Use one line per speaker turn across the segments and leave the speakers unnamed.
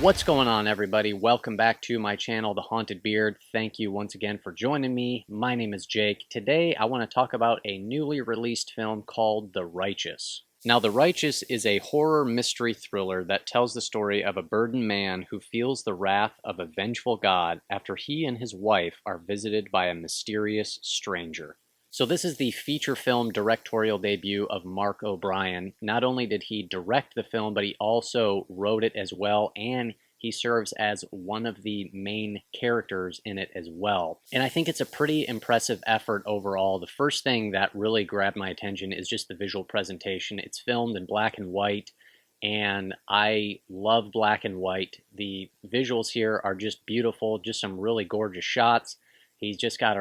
What's going on, everybody? Welcome back to my channel, The Haunted Beard. Thank you once again for joining me. My name is Jake. Today, I want to talk about a newly released film called The Righteous. Now, The Righteous is a horror mystery thriller that tells the story of a burdened man who feels the wrath of a vengeful God after he and his wife are visited by a mysterious stranger. So this is the feature film directorial debut of Mark O'Brien. Not only did he direct the film, but he also wrote it as well, and he serves as one of the main characters in it as well. And I think it's a pretty impressive effort overall. The first thing that really grabbed my attention is just the visual presentation. It's filmed in black and white, and I love black and white. The visuals here are just beautiful, just some really gorgeous shots. He's just got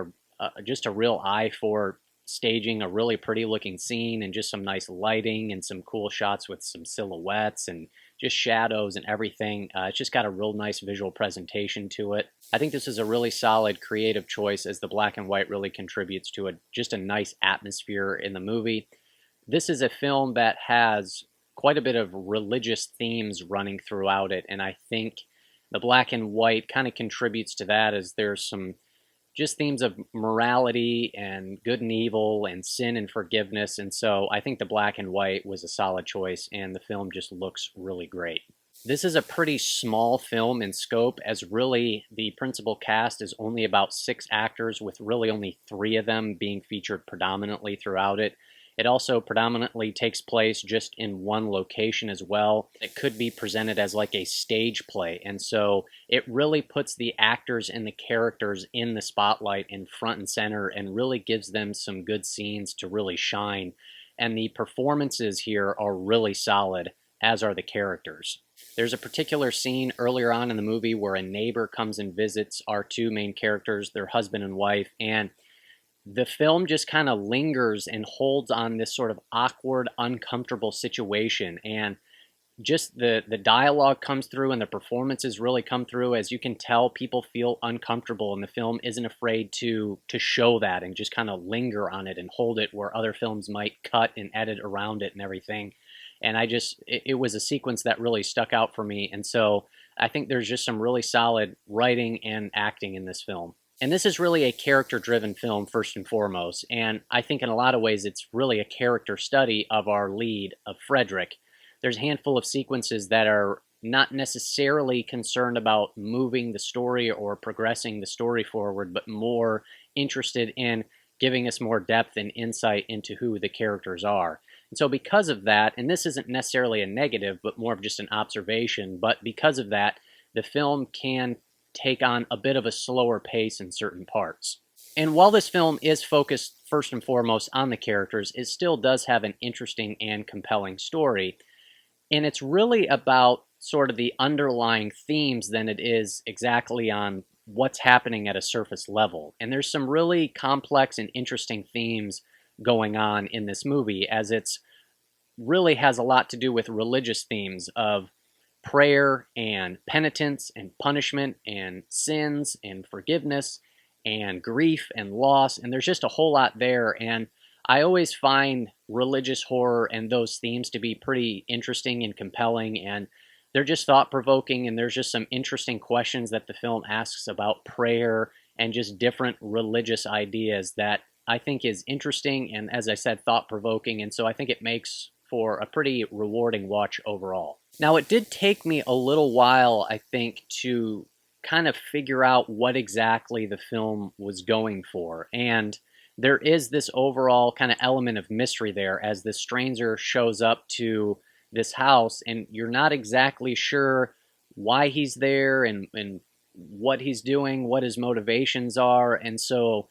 just a real eye for staging a really pretty looking scene, and just some nice lighting and some cool shots with some silhouettes and just shadows and everything. It's just got a real nice visual presentation to it. I think this is a really solid creative choice, as the black and white really contributes to just a nice atmosphere in the movie. This is a film that has quite a bit of religious themes running throughout it, and I think the black and white kind of contributes to that, as there's some just themes of morality and good and evil and sin and forgiveness. And so I think the black and white was a solid choice, and the film just looks really great. This is a pretty small film in scope, as really the principal cast is only about 6 actors, with really only 3 of them being featured predominantly throughout it. It also predominantly takes place just in one location as well. It could be presented as like a stage play, and so it really puts the actors and the characters in the spotlight and front and center, and really gives them some good scenes to really shine. And the performances here are really solid, as are the characters. There's a particular scene earlier on in the movie where a neighbor comes and visits our 2 main characters, their husband and wife, and the film just kind of lingers and holds on this sort of awkward, uncomfortable situation. And just the dialogue comes through, and the performances really come through. As you can tell, people feel uncomfortable, and the film isn't afraid to show that and just kind of linger on it and hold it, where other films might cut and edit around it and everything. And it was a sequence that really stuck out for me. And so I think there's just some really solid writing and acting in this film. And this is really a character-driven film, first and foremost, and I think in a lot of ways it's really a character study of our lead, of Frederick. There's a handful of sequences that are not necessarily concerned about moving the story or progressing the story forward, but more interested in giving us more depth and insight into who the characters are. And so because of that, and this isn't necessarily a negative, but more of just an observation, but because of that, the film can take on a bit of a slower pace in certain parts. And while this film is focused first and foremost on the characters, it still does have an interesting and compelling story. And it's really about sort of the underlying themes than it is exactly on what's happening at a surface level. And there's some really complex and interesting themes going on in this movie, as it's really has a lot to do with religious themes of prayer and penitence and punishment and sins and forgiveness and grief and loss. And there's just a whole lot there. And I always find religious horror and those themes to be pretty interesting and compelling, and they're just thought-provoking, and there's just some interesting questions that the film asks about prayer and just different religious ideas that I think is interesting and, as I said, thought-provoking. And so I think it makes for a pretty rewarding watch overall. Now, it did take me a little while, I think, to kind of figure out what exactly the film was going for. And there is this overall kind of element of mystery there, as the stranger shows up to this house, and you're not exactly sure why he's there and what he's doing, what his motivations are. And so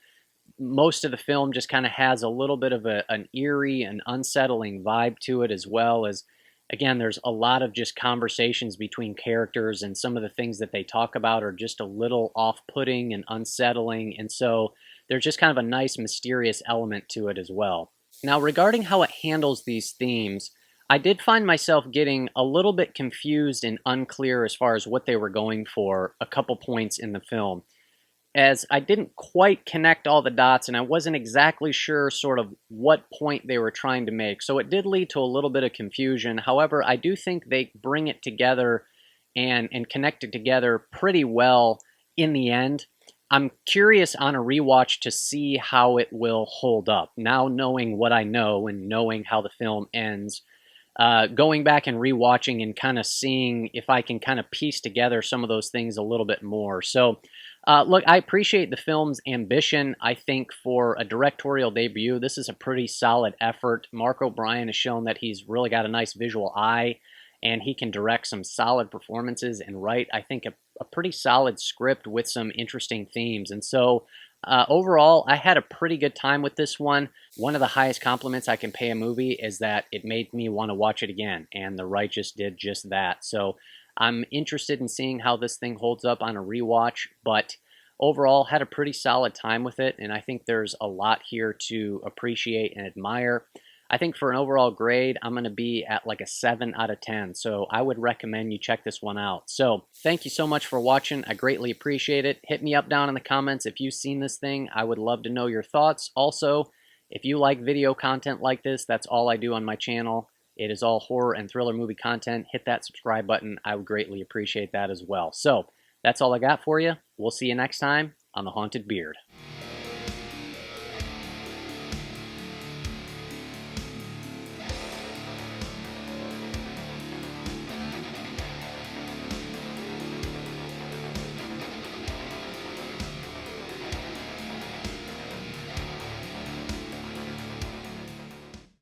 most of the film just kind of has a little bit of an eerie and unsettling vibe to it, as well as, again, there's a lot of just conversations between characters, and some of the things that they talk about are just a little off-putting and unsettling. And so there's just kind of a nice mysterious element to it as well. Now, regarding how it handles these themes, I did find myself getting a little bit confused and unclear as far as what they were going for a couple points in the film, as I didn't quite connect all the dots, and I wasn't exactly sure sort of what point they were trying to make. So it did lead to a little bit of confusion. However, I do think they bring it together and connected together pretty well in the end. I'm curious on a rewatch to see how it will hold up. Now knowing what I know and knowing how the film ends, going back and rewatching and kind of seeing if I can kind of piece together some of those things a little bit more. So, look, I appreciate the film's ambition. I think for a directorial debut, this is a pretty solid effort. Mark O'Brien has shown that he's really got a nice visual eye, and he can direct some solid performances and write, I think, a pretty solid script with some interesting themes. And so, overall, I had a pretty good time with this one. One of the highest compliments I can pay a movie is that it made me want to watch it again, and The Righteous did just that. So I'm interested in seeing how this thing holds up on a rewatch, but overall, had a pretty solid time with it, and I think there's a lot here to appreciate and admire. I think for an overall grade, I'm going to be at like a 7 out of 10, so I would recommend you check this one out. So thank you so much for watching. I greatly appreciate it. Hit me up down in the comments if you've seen this thing. I would love to know your thoughts. Also, if you like video content like this, that's all I do on my channel. It is all horror and thriller movie content. Hit that subscribe button. I would greatly appreciate that as well. So that's all I got for you. We'll see you next time on The Haunted Beard.